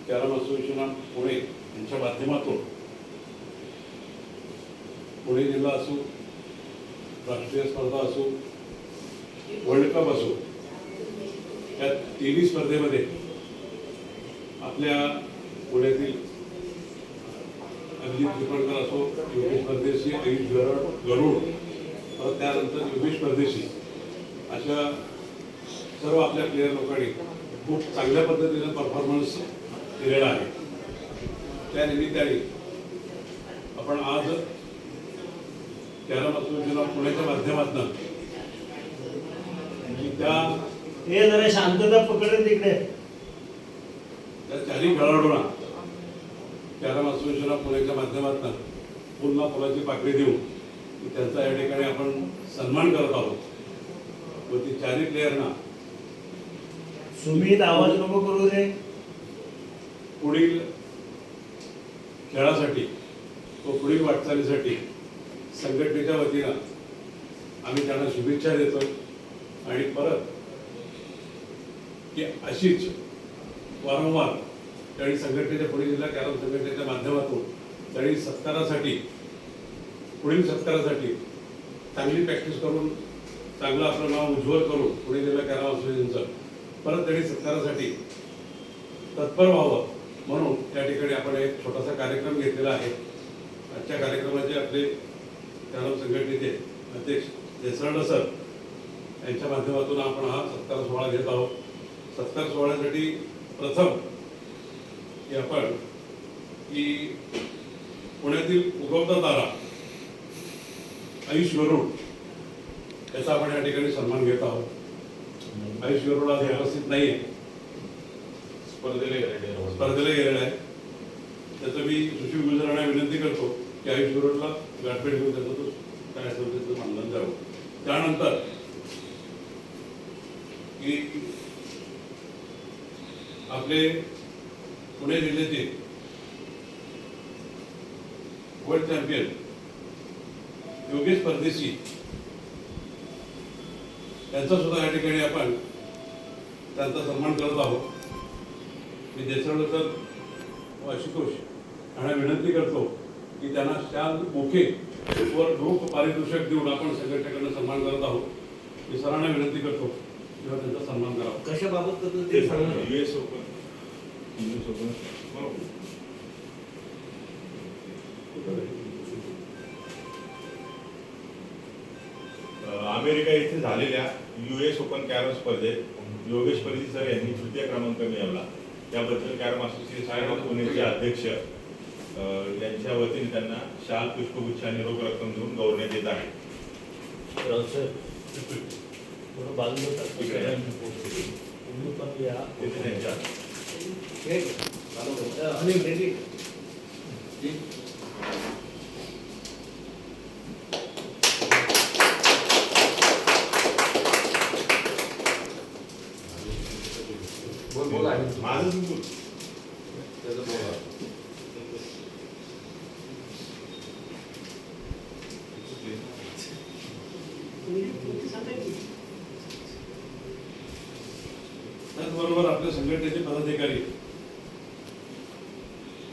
Carrom association Pune यांच्या माध्यमातून पुणे जिल्हा असो, राष्ट्रीय स्पर्धा असो, वर्ल्ड कप असो, या तिन्ही स्पर्धेमध्ये आपल्या पुण्यातील अभिजित चिपळकर असो, योगेश परदेशी, आयुष गरुड, परत त्यानंतर योगेश परदेशी अशा सर्व आपल्या प्लेयर लोकांनी खूप चांगल्या पद्धतीने परफॉर्मन्स केलेला आहे. त्या निमित्ताने आपण आज कॅरम असोसिएशन ऑफ पुण्याच्या माध्यमातून हे जरा शांतता पकडत तिकडे त्या चारही खेळाडूंना कॅरम असोसिएशन ऑफ पुण्याच्या माध्यमातून पुन्हा फुलाची पाकळी देऊन त्यांचा या ठिकाणी आपण सन्मान करत आहोत व ती चारही प्लेयरना सुमित आवाज नको करू दे. पुढील खेळासाठी व पुढील वाटचालीसाठी संघटनेच्या वतीनं आम्ही त्यांना शुभेच्छा देतो आणि परत की अशीच वारंवार त्यांनी संघटनेच्या पुणे जिल्हा कॅरम संघटनेच्या माध्यमातून त्यांनी पुढील सत्कारासाठी चांगली प्रॅक्टिस करून चांगलं आपलं नाव उज्ज्वल करून पुणे जिल्हा कॅरम असोसिएशनचं परत त्यांनी सत्कारासाठी तत्पर व्हावं म्हणून त्या ठिकाणी आपण एक छोटासा कार्यक्रम घेतलेला आहे. आजच्या कार्यक्रमाचे आपले कॅरम संघटनेचे अध्यक्ष देसरड सर यांच्या माध्यमातून आपण हा सत्कार सोहळा घेत आहोत. सत्कार सोहळ्यासाठी प्रथम की आपण की पुण्यातील उगवता तारा आयुष गरुड याचा आपण या ठिकाणी सन्मान घेत आहोत. आयुष गरुड आज उपस्थित नाही आहे, स्पर्धेला गेलेला आहे. त्याचं मी सुशील गुजरांना विनंती करतो की आयुष गरुडला गाठभेट घेऊन त्याचं तो काय असेल त्याचं मानधन द्यावं. त्यानंतर की आपले पुणे जिल्ह्याचे वर्ल्ड चॅम्पियन योगेश परदेशी त्यांचा सुद्धा या ठिकाणी आपण त्यांचा सन्मान करत आहोत. मी देसरड सर व आशुतोष यांना विनंती करतो की त्यांना शाल मोके वर रोख पारितोषिक देऊन आपण संघटनेकडनं सन्मान करत आहोत. मी सरांना विनंती करतो किंवा त्यांचा सन्मान करावा. कशाबाबत करतो ते सांगा. US ओपन अमेरिका येथे झालेल्या US ओपन कॅरम स्पर्धेत योगेश परदेशी सर यांनी तृतीय क्रमांक मिळवला. त्याबद्दल कॅरम असोसिएशन ऑफ पुणेचे अध्यक्ष यांच्या वतीने त्यांना शाल, पुष्पगुच्छ आणि रोख रक्कम देऊन गौरवण्यात येत आहे. त्याचबरोबर आपल्या संघटनेचे पदाधिकारी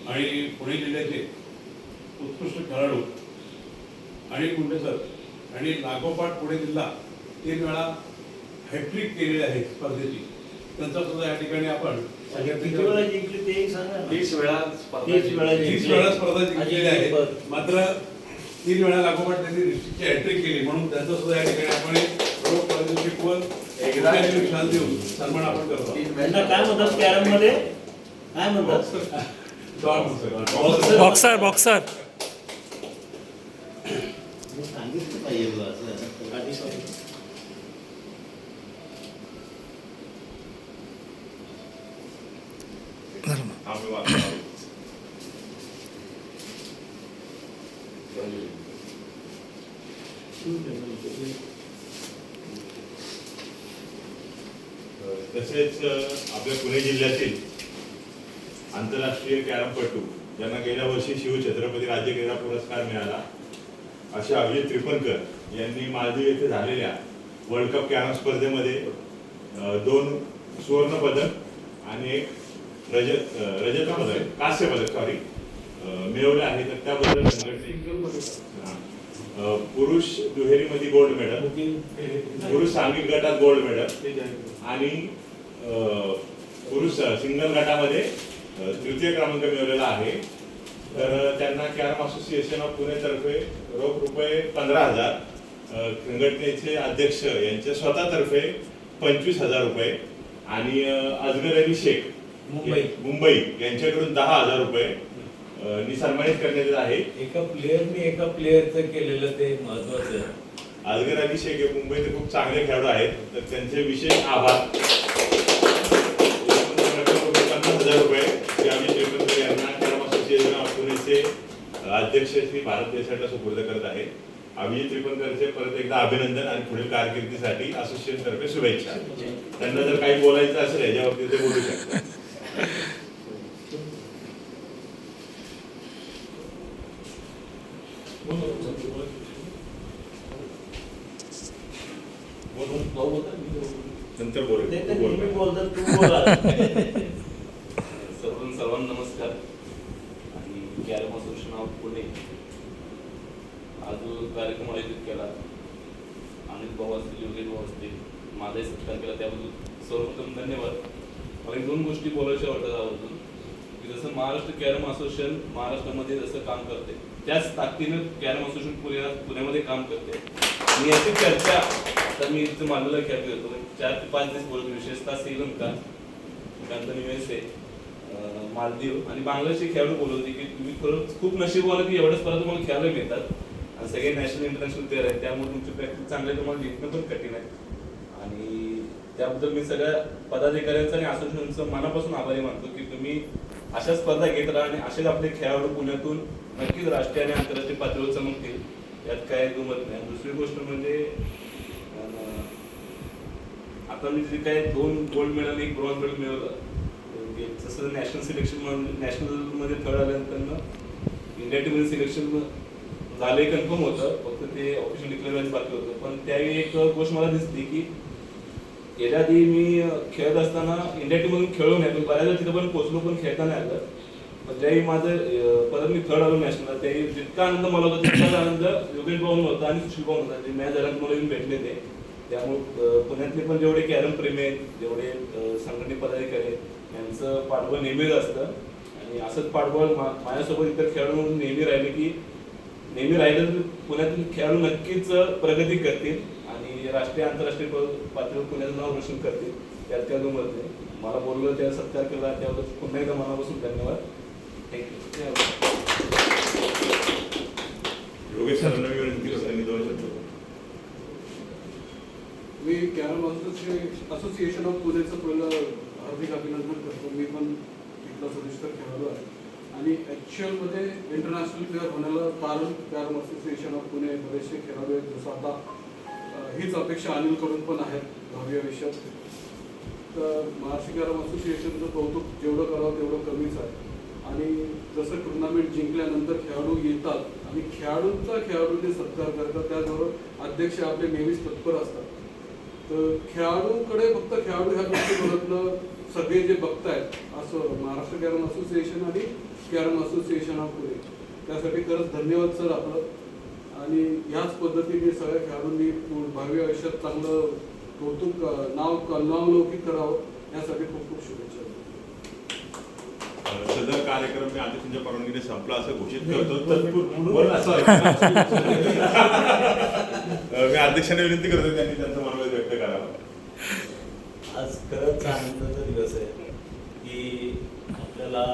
आणि पुणे जिल्ह्याचे उत्कृष्ट खेळाडू आणि मुंडे सर आणि लागोपाठ पुणे जिल्हा 3 वेळा हॅट्रिक केलेली आहे स्पर्धेची. त्यांचा सुद्धा या ठिकाणी आपण जिंकली ते सांगा. 30 वेळा स्पर्धा जिंकलेली आहे. मात्र 3 वेळा लागोपाठ त्यांनी डिस्ट्रिक्टची हॅट्रिक केली म्हणून त्यांचा सुद्धा या ठिकाणी आपण रोख पारितोषिक व शाल देऊन सन्मान आपण करतो. काय म्हणतात कॅरम मध्ये काय म्हणतात? बॉक्सर बॉक्सर सांगितलं पाहिजे तसेच आपल्या पुणे जिल्ह्यातील आंतरराष्ट्रीय कॅरमपटू ज्यांना गेल्या वर्षी शिवछत्रपती राज्य क्रीडा पुरस्कार मिळाला अशा अभिजित त्रिफणकर यांनी मालदीव येथे झालेल्या वर्ल्ड कप कॅरम स्पर्धेमध्ये 2 सुवर्ण पदक आणि 1 रजत पदक, कांस्य पदक सॉरी मिळवले आहे. तर त्याबद्दल पुरुष दुहेरीमध्ये गोल्ड मेडल, पुरुष सांघिक गटात गोल्ड मेडल आणि पुरुष सिंगल गटामध्ये तृतीय क्रमांक मिळवलेला आहे. तर त्यांना कॅरम असोसिएशन ऑफ पुणेतर्फे रोख रुपये 15,000, संघटनेचे अध्यक्ष यांच्या स्वतःतर्फे 25,000 रुपये आणि अजगर अली शेख मुंबई यांच्याकडून 10,000 रुपये नी सन्मानित करण्यात आहे. एका प्लेअरचं केलेलं ते महत्वाचं आहे. अजगर अली शेख हे मुंबईचे खूप चांगले खेळाडू आहेत, तर त्यांचे विशेष आभार. 50,000 रुपये यांना कॅरम असोसिएशन ऑफ पुणेचे अध्यक्ष श्री भारत देसाईला सुपूर्द करत आहे. अभिजित त्रिपणकरचे परत एकदा अभिनंदन आणि पुढील कारकिर्दीसाठी असोसिएशन तर्फे शुभेच्छा. त्यांना जर काही बोलायचं असेल याच्या बाबतीत ते बोलू शकतात. नंतर बोलतात तू बोला. सर्वांना नमस्कार. आणि कॅरम असोसिएशन ऑफ पुणे आज जो कार्यक्रम आयोजित केला, अनिल भाऊ असतील, योगेश भाऊ असतील, माझाही सत्कार केला, त्याबद्दल सर्वप्रथम धन्यवाद. मला एक दोन गोष्टी बोलायच्या वाटतात त्याबद्दल की जसं महाराष्ट्र कॅरम असोसिएशन महाराष्ट्रामध्ये जसं काम करते त्याच ताकदीनं कॅरम असोसिएशन पुण्यामध्ये काम करते. आणि याची चर्चा आता मी इथं मानलेला खेळ घेतो 4 ते 5 दिवस बोलतो, विशेषतः श्रीलंका, त्यानंतर USA, मालदीव आणि बांगलादेशचे खेळाडू बोलवते की तुम्ही खरंच खूप नशीबवान की एवढ्या स्पर्धा तुम्हाला खेळायला मिळतात आणि सगळे नॅशनल इंटरनॅशनल प्लेअर आहेत, त्यामुळे तुमची प्रॅक्टिस चांगली आहे, तुम्हाला जिंकणं पण कठीण आहे. आणि त्याबद्दल मी सगळ्या पदाधिकाऱ्यांचा आणि असोसिएशनचा मनापासून आभारी मानतो की तुम्ही अशा स्पर्धा घेत राहा आणि असेच आपले खेळाडू पुण्यातून नक्कीच राष्ट्रीय आणि आंतरराष्ट्रीय पातळीवर चमकतील, यात काय दुमत नाही. दुसरी गोष्ट म्हणजे आता मी जे काय 2 गोल्ड मेडल 1 ब्रॉन्झ मेडल मिळवलं, जसं नॅशनल सिलेक्शन नॅशनलमध्ये थर्ड आल्यानंतर इंडिया टीममध्ये सिलेक्शन झाले कन्फर्म होतं, फक्त ते ऑफिशियल डिक्लेअर व्हायचं बाकी होतं. पण त्यावेळी एक गोष्ट मला दिसली की याच्या आधी मी खेळत असताना इंडिया टीममधून खेळलो नाही, पण बऱ्याचदा तिथं पण पोहोचलो, पण खेळता नाही आलं. पण ज्यावेळी माझं परत मी थर्ड आलो नॅशनलला, त्यावेळी जितका आनंद मला होता तितकाच आनंद योगेश भाऊ होता आणि सुशील भाऊ होता, जे मॅच झाल्यानंतर मला येऊन भेटले ते. त्यामुळे पुण्यातले पण जेवढे कॅरम प्रेमी आहेत, जेवढे संघटने पदाधिकारी आहेत, यांचं पाठबळ नेहमीच असतं आणि असंच पाठबळ माझ्यासोबत इतर खेळाडू म्हणून नेहमी राहिलं तर पुण्यातील खेळाडू नक्कीच प्रगती करतील आणि राष्ट्रीय आंतरराष्ट्रीय पातळीवर पुण्याचं नाव रोशन करतील, त्यात काय दुमत नाही. मला बोललं त्याला सत्कार केला, त्याबद्दल पुन्हा एकदा मनापासून धन्यवाद. थँक्यू. योगेश सरांना विनंती करतो, त्यांनी 2 शब्द. मी कॅरम असोसिएशन ऑफ पुणेचं पहिलं हार्दिक अभिनंदन करतो. मी पण इथला सदस्य खेळाडू आहे आणि ॲक्च्युअलमध्ये इंटरनॅशनल प्लेअर होण्याला कारण कॅरम असोसिएशन ऑफ पुणे बरेचसे खेळाडू आहेत. जसं आता हीच अपेक्षा अनिलकडून पण आहेत भावी आयुष्यात. तर महाराष्ट्र कॅरम असोसिएशनचं कौतुक जेवढं करावं तेवढं कमीच आहे. आणि जसं टुर्नामेंट जिंकल्यानंतर खेळाडू येतात आणि खेळाडूने सत्कार करतात, त्याचबरोबर अध्यक्ष आपले नेहमीच तत्पर असतात. तर खेळाडूकडे फक्त खेळाडू ह्या गोष्टी बघतलं सगळे जे बघतायत असं महाराष्ट्र कॅरम असोसिएशन आणि कॅरम असोसिएशन ऑफ पुणे, त्यासाठी खरंच धन्यवाद सर आपलं. आणि ह्याच पद्धतीने सगळ्या खेळाडूंनी भावी आयुष्यात चांगलं कौतुक नावलौकिक करावं यासाठी खूप खूप शुभेच्छा. सदर कार्यक्रम मी अध्यक्षांच्या परवानगीने संपला असं घोषित करतो. मी अध्यक्षांना विनंती करतो त्यांनी त्यांचं मनोगत व्यक्त करावं. आज खरंच आनंदाचा दिवस आहे की आपल्याला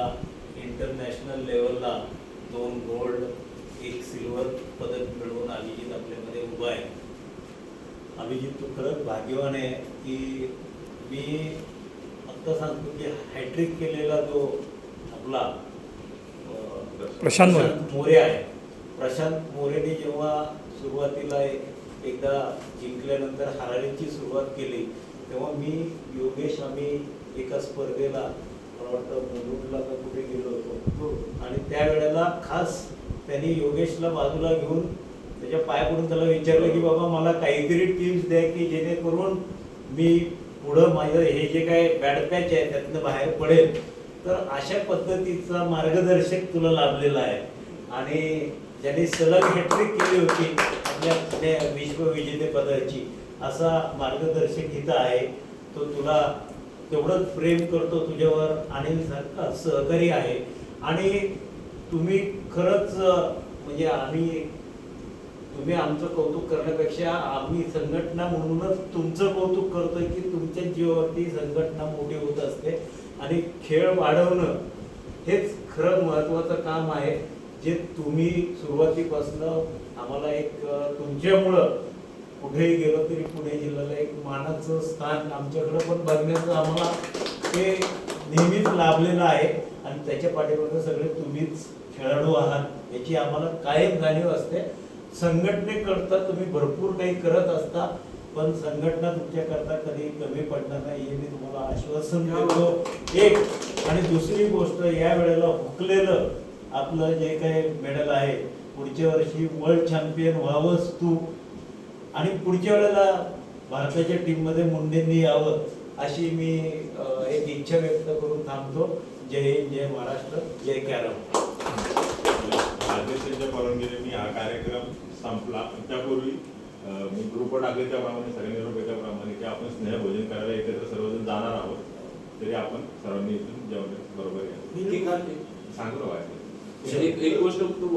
इंटरनॅशनल लेवलला 2 गोल्ड 1 सिल्वर पदक मिळवून अभिजित आपल्यामध्ये उभा आहे. अभिजित तू खरंच भाग्यवान आहे की मी फक्त सांगतो की हॅट्रिक केलेला जो आपला प्रशांत मोरे आहे. प्रशांत मोरेने जेव्हा सुरुवातीला एकदा जिंकल्यानंतर हारारीची सुरुवात केली तेव्हा मी योगेश आम्ही एका स्पर्धेला मला वाटतं मुलुंडला का कुठे गेलो होतो आणि त्यावेळेला खास त्यांनी योगेशला बाजूला घेऊन त्याच्या पाया पडून त्याला विचारलं की बाबा मला काहीतरी टिप्स द्या की जेणेकरून मी पुढं माझं हे जे काय बॅड पॅच आहे त्यातनं बाहेर पडेल. तर अशा पद्धतीचा मार्गदर्शक तुला लाभलेला आहे आणि ज्यांनी सलग हॅट्रिक केली होती आपल्या विश्वविजेतेपदाची, असा मार्गदर्शक इथं आहे. तो तुला तेवढंच प्रेम करतो तुझ्यावर, अनिल सारखा सहकारी आहे. आणि तुम्ही खरंच म्हणजे तुम्ही आमचं कौतुक करण्यापेक्षा आम्ही संघटना म्हणूनच तुमचं कौतुक करतोय की तुमच्या जीवावरती संघटना मोठी होत असते आणि खेळ वाढवणं हेच खरं महत्त्वाचं काम आहे, जे तुम्ही सुरुवातीपासून आम्हाला एक तुमच्यामुळं कुठेही गेलो तरी पुणे जिल्ह्याला एक मानाचं स्थान आमच्याकडे पण बघण्याचं आम्हाला ते नेहमीच लाभलेलं आहे. आणि त्याच्या पाठीमागे सगळे तुम्हीच खेळाडू आहात याची आम्हाला कायम जाणीव असते. संघटनेकरता तुम्ही भरपूर काही करत असता, पण संघटना तुमच्याकरता कधी कमी पडणार नाही हे मी तुम्हाला आश्वासन देतो. एक आणि दुसरी गोष्ट, या वेळेला हुकलेलं आपलं जे काही मेडल आहे, पुढच्या वर्षी वर्ल्ड चॅम्पियन व्हावंच तू, आणि पुढच्या वेळेला भारताच्या टीममध्ये मुंडेंनी यावं अशी मी एक इच्छा व्यक्त करून थांबतो. जय हिंद, जय महाराष्ट्र, जय कॅरम. अध्यक्षांच्या परवानगीने मी हा कार्यक्रम संपला. त्यापूर्वी मी ग्रुपवर टाकले त्याप्रमाणे सगळ्यांनी निरोप त्याप्रमाणे की आपण स्नेहभोजन करायला एकत्र सर्वजण जाणार आहोत, तरी आपण सर्वांनी इथून जेवण बरोबर या. सांगू ना एक गोष्ट